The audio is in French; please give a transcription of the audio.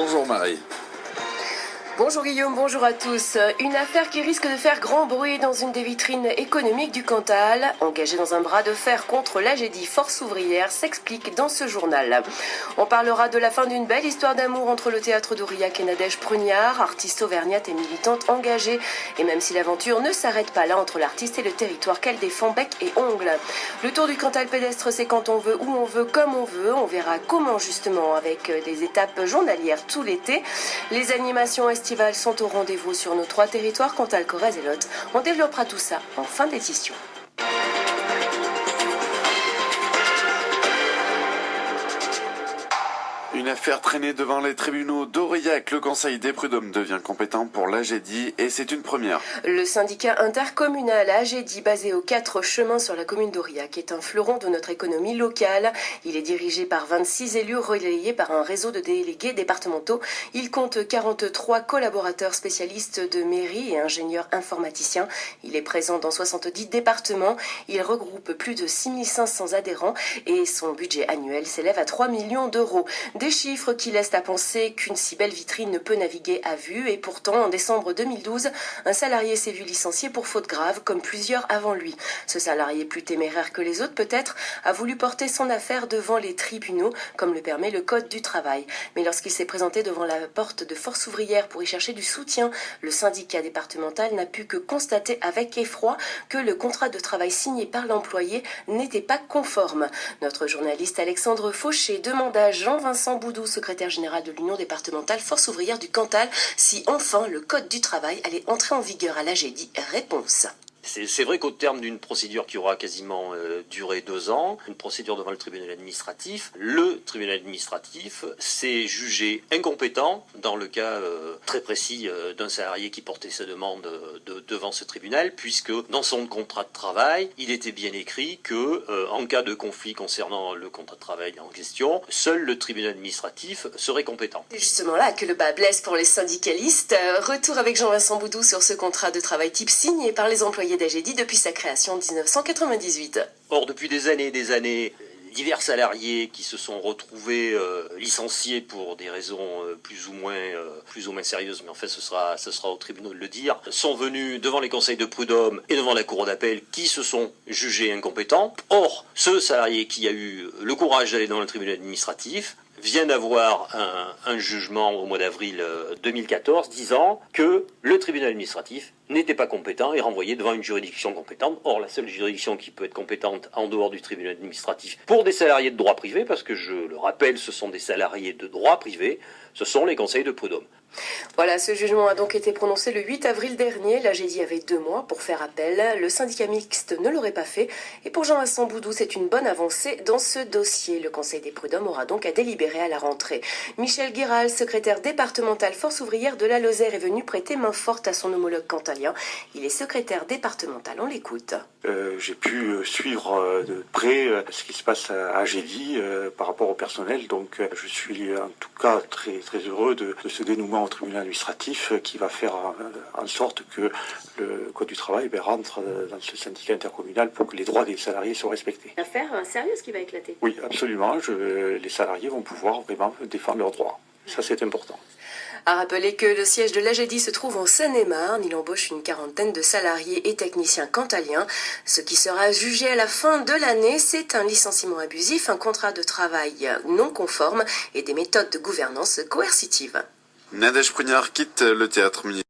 Bonjour Marie. Bonjour Guillaume, bonjour à tous. Une affaire qui risque de faire grand bruit dans une des vitrines économiques du Cantal. Engagée dans un bras de fer contre l'AGEDI Force ouvrière s'explique dans ce journal. On parlera de la fin d'une belle histoire d'amour entre le théâtre d'Aurillac et Nadège Prugnard, artiste auvergnate et militante engagée. Et même si l'aventure ne s'arrête pas là entre l'artiste et le territoire qu'elle défend bec et ongles. Le tour du Cantal pédestre, c'est quand on veut, où on veut, comme on veut. On verra comment justement avec des étapes journalières tout l'été. Les animations estivales sont au rendez-vous sur nos 3 territoires, Cantal, Corrèze et Lot. On développera tout ça en fin d'édition. Une affaire traînée devant les tribunaux d'Aurillac. Le Conseil des prud'hommes devient compétent pour l'AGEDI et c'est une première. Le syndicat intercommunal AGEDI, basé aux 4 chemins sur la commune d'Aurillac, est un fleuron de notre économie locale. Il est dirigé par 26 élus relayés par un réseau de délégués départementaux. Il compte 43 collaborateurs spécialistes de mairie et ingénieurs informaticiens. Il est présent dans 70 départements. Il regroupe plus de 6500 adhérents et son budget annuel s'élève à 3 millions d'euros. Des chiffres qui laissent à penser qu'une si belle vitrine ne peut naviguer à vue. Et pourtant, en décembre 2012, un salarié s'est vu licencié pour faute grave, comme plusieurs avant lui. Ce salarié, plus téméraire que les autres peut-être, a voulu porter son affaire devant les tribunaux, comme le permet le Code du travail. Mais lorsqu'il s'est présenté devant la porte de Force ouvrière pour y chercher du soutien, le syndicat départemental n'a pu que constater avec effroi que le contrat de travail signé par l'employé n'était pas conforme. Notre journaliste Alexandre Fauché demanda à Jean-Vincent Boudou, secrétaire général de l'Union départementale Force ouvrière du Cantal, si enfin le Code du travail allait entrer en vigueur à l'AGEDI. Réponse. C'est vrai qu'au terme d'une procédure qui aura quasiment duré 2 ans, une procédure devant le tribunal administratif, le tribunal administratif s'est jugé incompétent dans le cas très précis d'un salarié qui portait sa demande devant ce tribunal, puisque dans son contrat de travail, il était bien écrit que en cas de conflit concernant le contrat de travail en question, seul le tribunal administratif serait compétent. C'est justement là que le bas blesse pour les syndicalistes. Retour avec Jean-Vincent Boudou sur ce contrat de travail type signé par les employés d'AGEDI depuis sa création en 1998. Or, depuis des années, divers salariés qui se sont retrouvés licenciés pour des raisons plus ou moins sérieuses, mais en fait ce sera au tribunal de le dire, sont venus devant les conseils de prud'hommes et devant la cour d'appel qui se sont jugés incompétents. Or, ce salarié qui a eu le courage d'aller dans le tribunal administratif vient d'avoir un jugement au mois d'avril 2014 disant que le tribunal administratif n'était pas compétent et renvoyé devant une juridiction compétente. Or, la seule juridiction qui peut être compétente en dehors du tribunal administratif pour des salariés de droit privé, parce que je le rappelle, ce sont des salariés de droit privé, ce sont les conseils de prud'hommes. Voilà, ce jugement a donc été prononcé le 8 avril dernier. L'AGEDI avait 2 mois pour faire appel. Le syndicat mixte ne l'aurait pas fait. Et pour Jean-Vincent Boudou, c'est une bonne avancée dans ce dossier. Le Conseil des prud'hommes aura donc à délibérer à la rentrée. Michel Guiral, secrétaire départemental Force ouvrière de la Lozère, est venu prêter main forte à son homologue cantalien. Il est secrétaire départemental. On l'écoute. J'ai pu suivre de près ce qui se passe à AGEDI par rapport au personnel. Donc je suis en tout cas très, très heureux de ce dénouement au tribunal administratif qui va faire en sorte que le Code du travail rentre dans ce syndicat intercommunal pour que les droits des salariés soient respectés. Une affaire sérieuse qui va éclater. Oui, absolument. Les salariés vont pouvoir vraiment défendre leurs droits. Ça, c'est important. À rappeler que le siège de l'AGEDI se trouve en Seine-et-Marne. Il embauche une quarantaine de salariés et techniciens cantaliens. Ce qui sera jugé à la fin de l'année, c'est un licenciement abusif, un contrat de travail non conforme et des méthodes de gouvernance coercitives. Nadège Prugnard quitte le théâtre municipal.